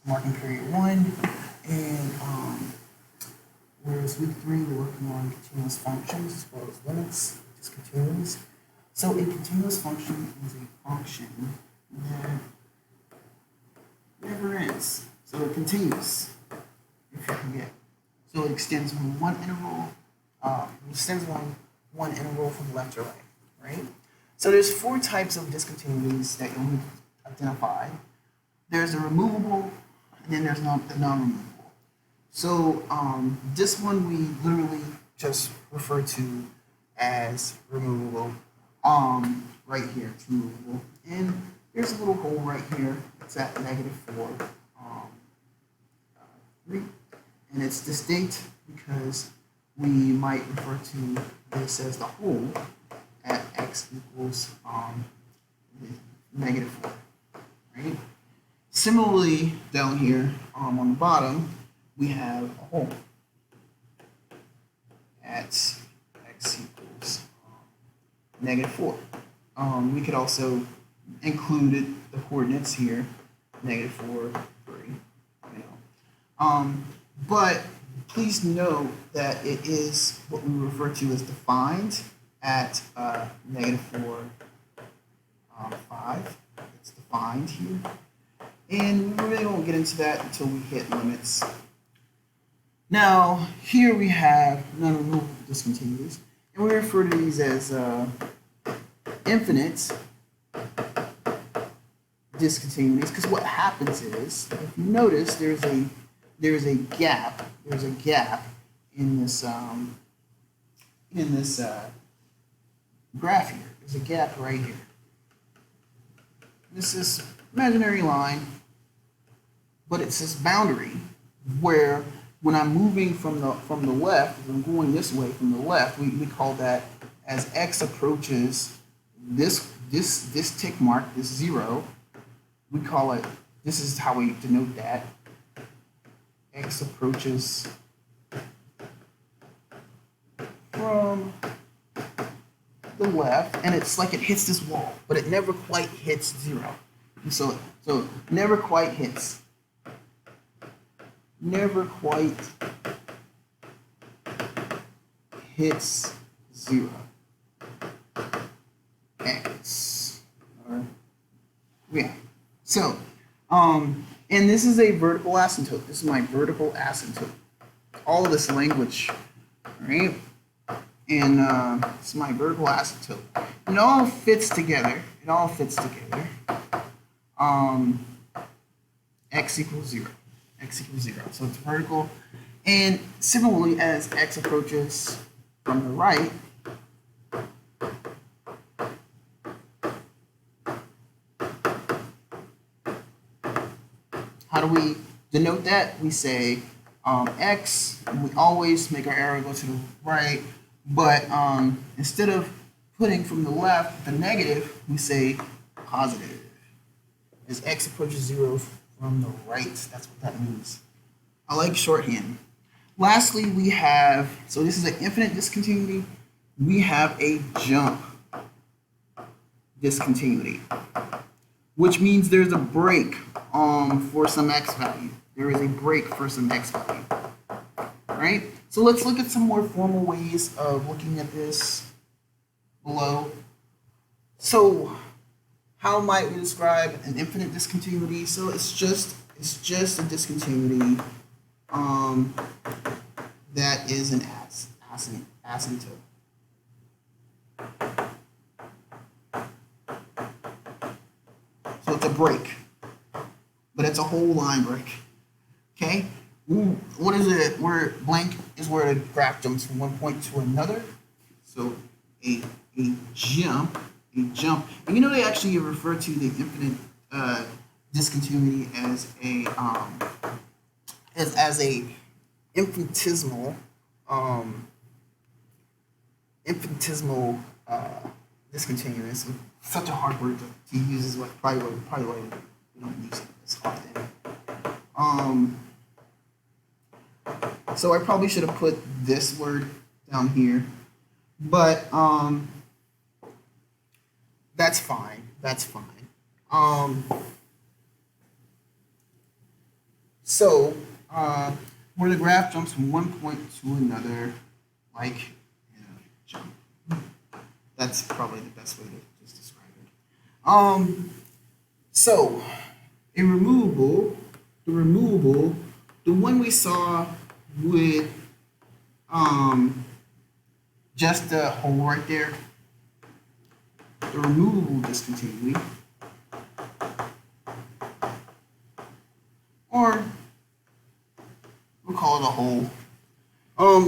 marking period 1, and whereas week 3 we're working on continuous functions as well as limits, discontinuities. So a continuous function is a function that never ends. So it continues, if you forget. So it extends from one interval, one interval from left to right, right? So there's 4 types of discontinuities that you'll need to identify. There's a removable, and then there's the non-removable. So this one we literally just refer to as removable. Right here, it's removable. And there's a little hole right here. It's at -4, 3. And it's distinct because we might refer to this as the hole at x equals -4, right? Similarly, down here on the bottom, we have a hole at x equals -4. We could also include the coordinates here, -4, 3. You know. But please note that it is what we refer to as defined at -4, 5. It's defined here. And we really won't get into that until we hit limits. Now, here we have non-removable discontinuities, and we refer to these as infinite discontinuities, because what happens is, if you notice, there's a gap in this graph here. There's a gap right here. This is imaginary line, but it's this boundary where when I'm moving from the left, if I'm going this way from the left, we call that as x approaches this tick mark, this 0. We call it, this is how we denote that. X approaches from the left, and it's like it hits this wall, but it never quite hits 0. And so never quite hits. Never quite hits 0. X. Yeah. So, and this is a vertical asymptote. This is my vertical asymptote. All of this language, right? And it's my vertical asymptote. And it all fits together. It all fits together. X equals 0. X equals 0. So it's vertical. And similarly, as x approaches from the right, how do we denote that? We say x, we always make our arrow go to the right, but instead of putting from the left the negative, we say positive. As x approaches 0 from the right, that's what that means. I like shorthand. Lastly, we have, so this is an infinite discontinuity, we have a jump discontinuity, which means there's a break for some x value. There is a break for some x value, right? So let's look at some more formal ways of looking at this below. So how might we describe an infinite discontinuity? So it's just a discontinuity that is an asymptote. So it's a break, but it's a whole line break. Okay? What is it? Where blank is where the graph jumps from one point to another. So a jump. And you know they actually refer to the infinite discontinuity as a infinitesimal discontinuous. Such a hard word to use is what probably why we don't use it as often. So I probably should have put this word down here, but that's fine. That's fine. So, where the graph jumps from one point to another, like in a jump. That's probably the best way to just describe it. So a removable, the one we saw with just the hole right there, the removable discontinuity, or we'll call it a hole.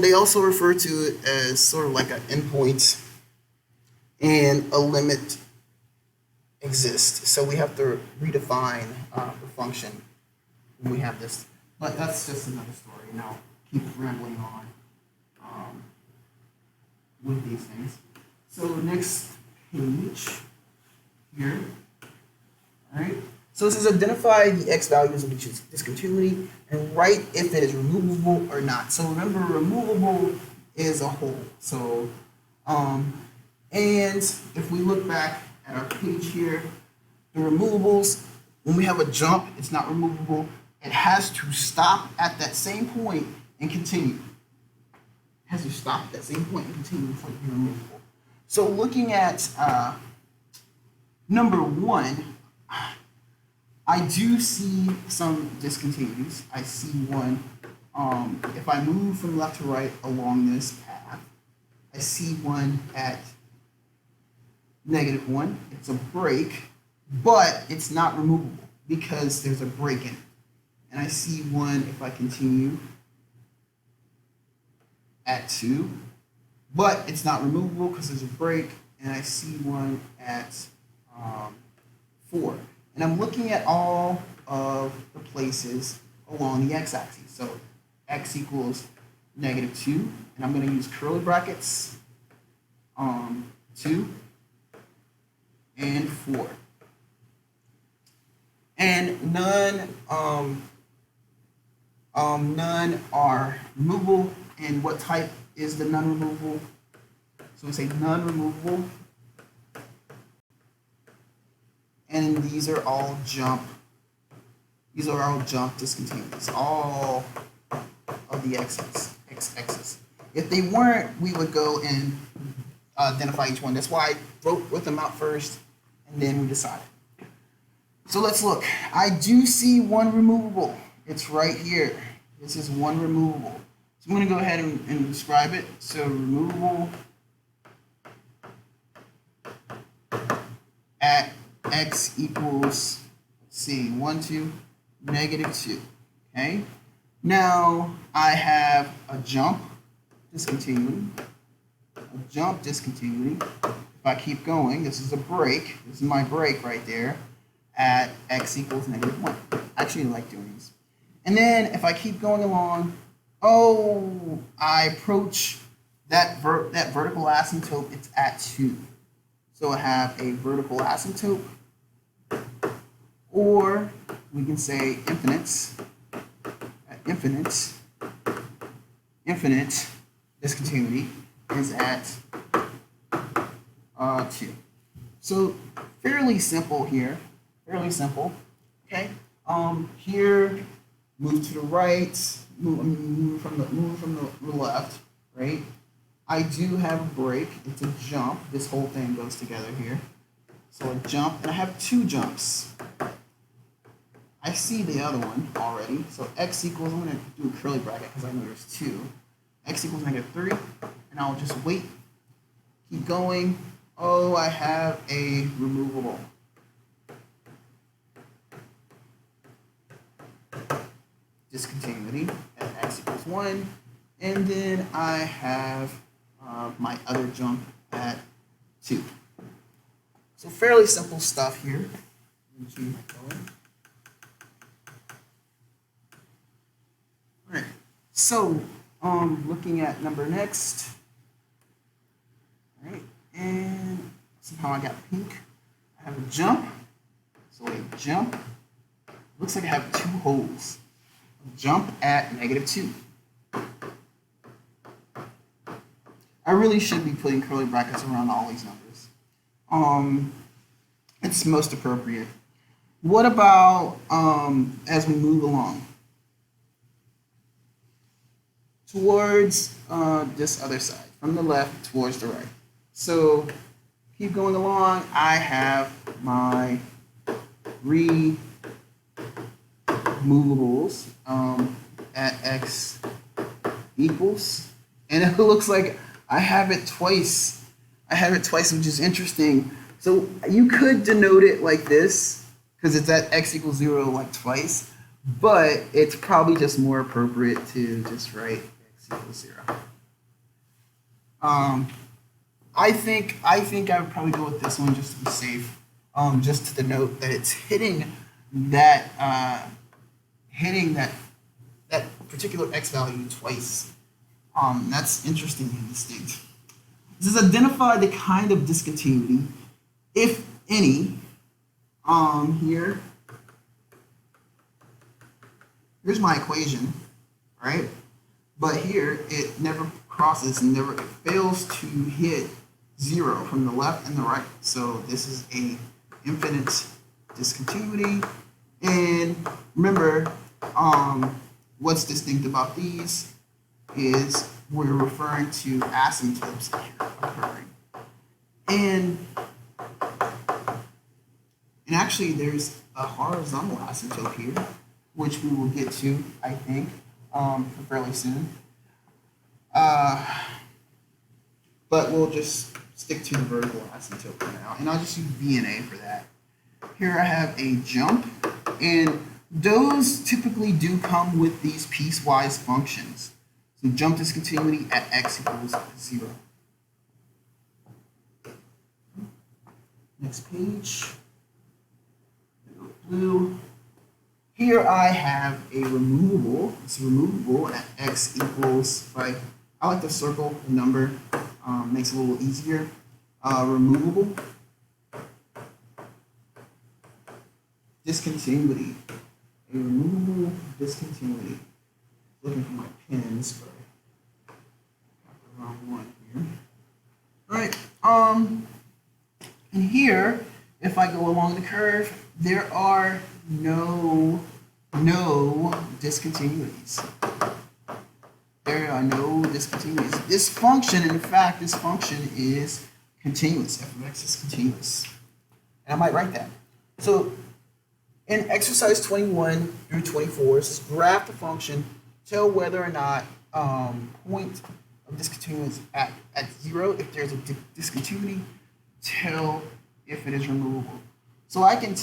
They also refer to it as sort of like an endpoint and a limit exist. So we have to redefine the function when we have this. But that's just another story, and I'll keep rambling on with these things. So next page here. All right. So this is identify the x values of each discontinuity and write if it is removable or not. So remember, removable is a hole. So, and if we look back at our page here, the removables, when we have a jump, it's not removable. It has to stop at that same point and continue. It has to stop at that same point and continue before it can be removable. So looking at number one, I do see some discontinuities. I see one. If I move from left to right along this path, I see one at -1. It's a break, but it's not removable because there's a break in it. And I see one if I continue at 2, but it's not removable because there's a break. And I see one at 4. And I'm looking at all of the places along the x-axis. So x equals -2, and I'm going to use curly brackets, 2 and 4. And none are removable. And what type is the non-removable? So we say non-removable. And these are all jump. These are all jump discontinuities. All of the x's. If they weren't, we would go and identify each one. That's why I wrote them out first, and then we decided. So let's look. I do see one removable. It's right here. This is one removable. So I'm going to go ahead and describe it. So removable at x equals, let's see, 1, 2, -2. Okay. Now I have a jump discontinuity. If I keep going, this is a break. This is my break right there at x equals -1. I actually like doing these. And then if I keep going along, I approach that vertical asymptote. It's at 2. So I have a vertical asymptote, or we can say infinite discontinuity is at 2. So fairly simple here. Fairly simple. Okay. Here, move to the right. Move from the left. Right. I do have a break. It's a jump. This whole thing goes together here. So a jump, and I have 2 jumps. I see the other one already. So x equals, I'm going to do a curly bracket because I know there's 2. X equals -3, and I'll just wait. Keep going. I have a removable. Discontinuity at x equals 1. And then I have my other jump at 2. So fairly simple stuff here. Alright, so looking at number next. Alright, and somehow I got pink. I have a jump. So a jump. Looks like I have 2 holes. A jump at -2. I really should be putting curly brackets around all these numbers. It's most appropriate. What about as we move along? towards this other side, from the left towards the right. So keep going along. I have my removables at x equals, and it looks like I have it twice. Which is interesting. So you could denote it like this because it's at x equals 0 like twice, but it's probably just more appropriate to just write x equals 0. I think I would probably go with this one just to be safe, just to denote that it's hitting that particular x value twice. That's interesting and distinct. This is identify the kind of discontinuity, if any. Here's my equation, right? But here it never crosses and it fails to hit 0 from the left and the right. So this is a infinite discontinuity. And remember, what's distinct about these is we're referring to asymptotes here occurring. And actually there's a horizontal asymptote here, which we will get to, I think, fairly soon. But we'll just stick to the vertical asymptote for now, and I'll just use B and A for that. Here I have a jump, and those typically do come with these piecewise functions. So jump discontinuity at x equals 0. Next page. Blue. Here I have a removable. It's removable at x equals, right? I like to circle the number, makes it a little easier. Removable discontinuity. A removable discontinuity. Looking for my pins, but I got the wrong one here. All right. And here, if I go along the curve, there are no discontinuities. There are no discontinuities. This function, in fact, this function is continuous. F of x is continuous. And I might write that. So in exercise 21 through 24, it says graph the function, tell whether or not point of discontinuous at 0. If there's a discontinuity, tell if it is removable. So I can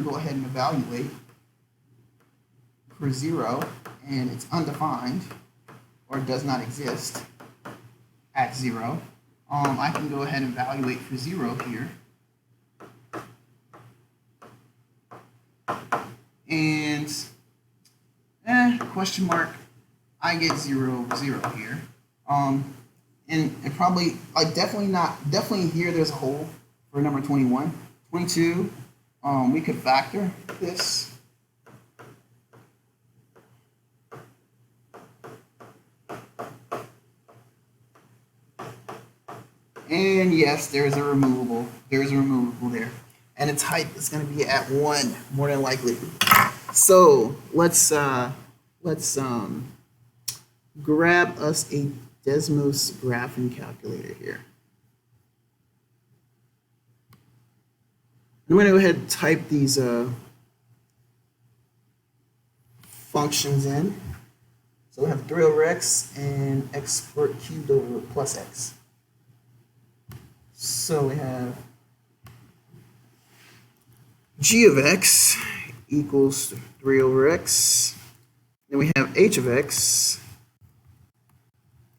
go ahead and evaluate for 0, and it's undefined or does not exist at 0. I can go ahead and evaluate for 0 here. And question mark, I get 0, 0 here. And it probably, definitely here there's a hole for number 21. 22, we could factor this. And yes, there's a removable. There's a removable there. And its height is going to be at 1, more than likely. So let's grab us a Desmos graphing calculator here. I'm going to go ahead and type these functions in. So we have 3 over x and x squared cubed over plus x. So we have g of x equals 3 over x. Then we have h of x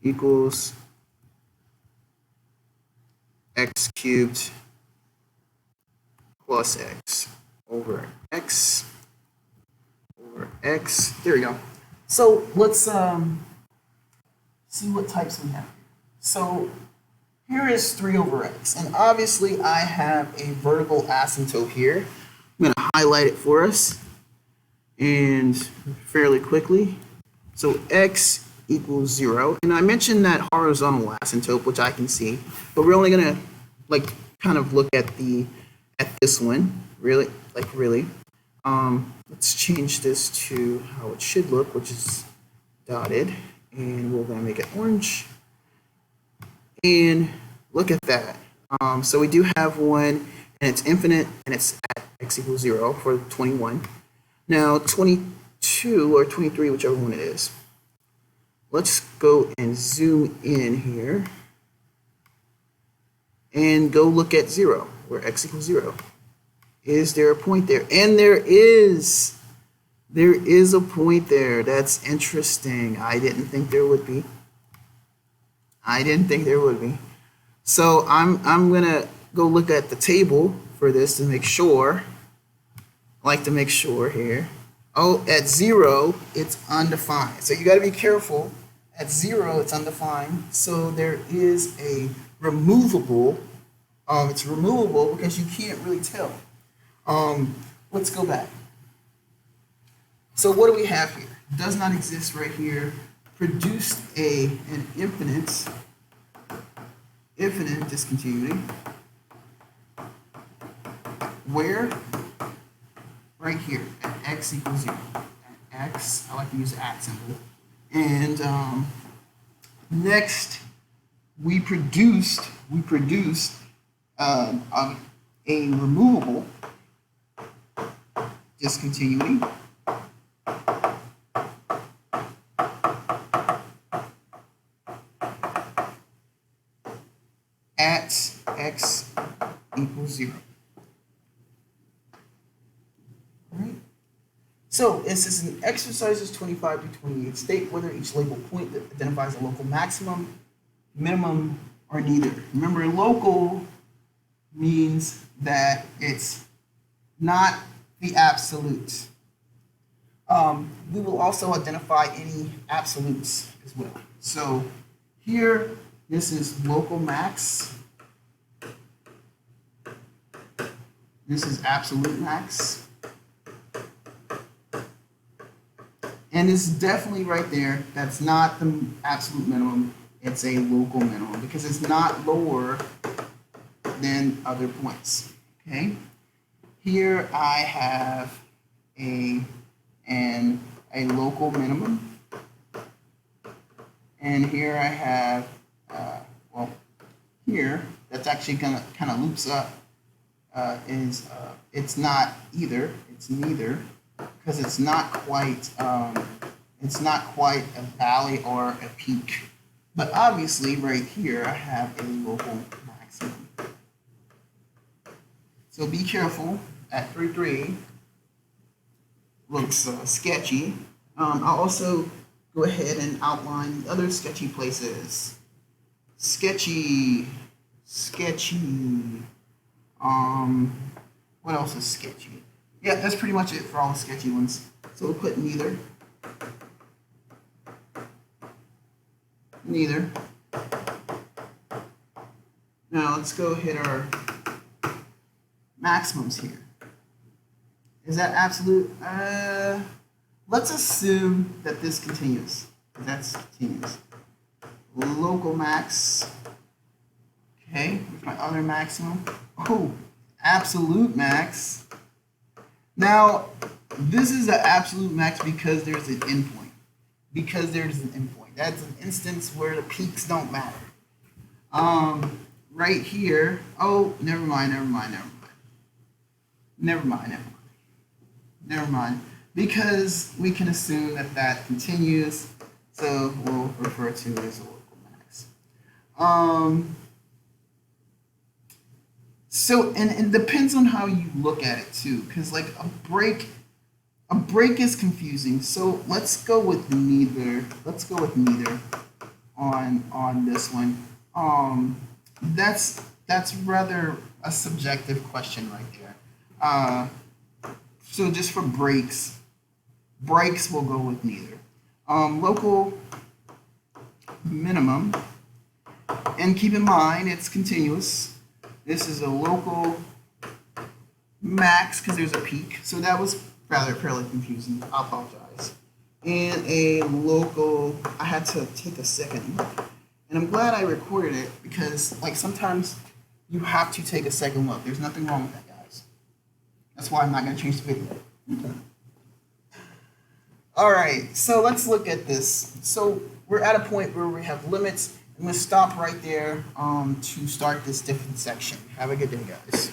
equals x cubed plus x over x over x. There we go. So let's see what types we have. So here is 3 over x, and obviously I have a vertical asymptote here. I'm going to highlight it for us and fairly quickly. So x equals 0, and I mentioned that horizontal asymptote, which I can see, but we're only going to kind of look at this one, really. Let's change this to how it should look, which is dotted. and we're gonna make it orange. And look at that. So we do have one, and it's infinite, and it's at x equals 0 for 21. Now 22 or 23, whichever one it is. Let's go and zoom in here and go look at 0, where x equals 0. Is there a point there? And there is. There is a point there. That's interesting. I didn't think there would be. I didn't think there would be. So I'm gonna go look at the table for this to make sure. I like to make sure here. Oh, at 0, it's undefined. So you got to be careful. At 0, it's undefined. So there is a removable. It's removable because you can't really tell. Let's go back. So what do we have here? Does not exist right here. Produced an infinite discontinuity. Where? Right here at x equals 0. At x, I like to use the at symbol. And next, we produced a removable discontinuity. At x equals 0. Alright. So this is an exercises 25 to 28. State whether each label point that identifies a local maximum, minimum, or neither. Remember, local means that it's not the absolute. We will also identify any absolutes as well. So here, this is local max. This is absolute max. And it's definitely right there. That's not the absolute minimum. It's a local minimum because it's not lower than other points. Okay. Here I have a local minimum. And here I have here, that's actually gonna kind of loops up, it's not either, it's neither, because it's not quite a valley or a peak. But obviously right here I have a local maximum. So be careful at 3.3, looks sketchy. I'll also go ahead and outline the other sketchy places. Sketchy. What else is sketchy? Yeah, that's pretty much it for all the sketchy ones. So we'll put neither. Neither. Now let's go hit our maximums here. Is that absolute? Let's assume that this continues. That's continuous. Local max. Okay, here's my other maximum. Oh, absolute max. Now, this is an absolute max because there's an endpoint. Because there's an endpoint. That's an instance where the peaks don't matter. Right here. Oh, never mind. Because we can assume that that continues, so we'll refer to it as a local max. So, and it depends on how you look at it too, because like a break is confusing. So let's go with neither. Let's go with neither on this one. That's rather a subjective question right there. So just for breaks will go with neither. Local minimum, and keep in mind it's continuous. This is a local max because there's a peak. So that was fairly confusing. I apologize. And a local, I had to take a second look. And I'm glad I recorded it because like sometimes you have to take a second look. There's nothing wrong with that, guys. That's why I'm not going to change the video. All right, so let's look at this. So we're at a point where we have limits. I'm going to stop right there to start this different section. Have a good day, guys.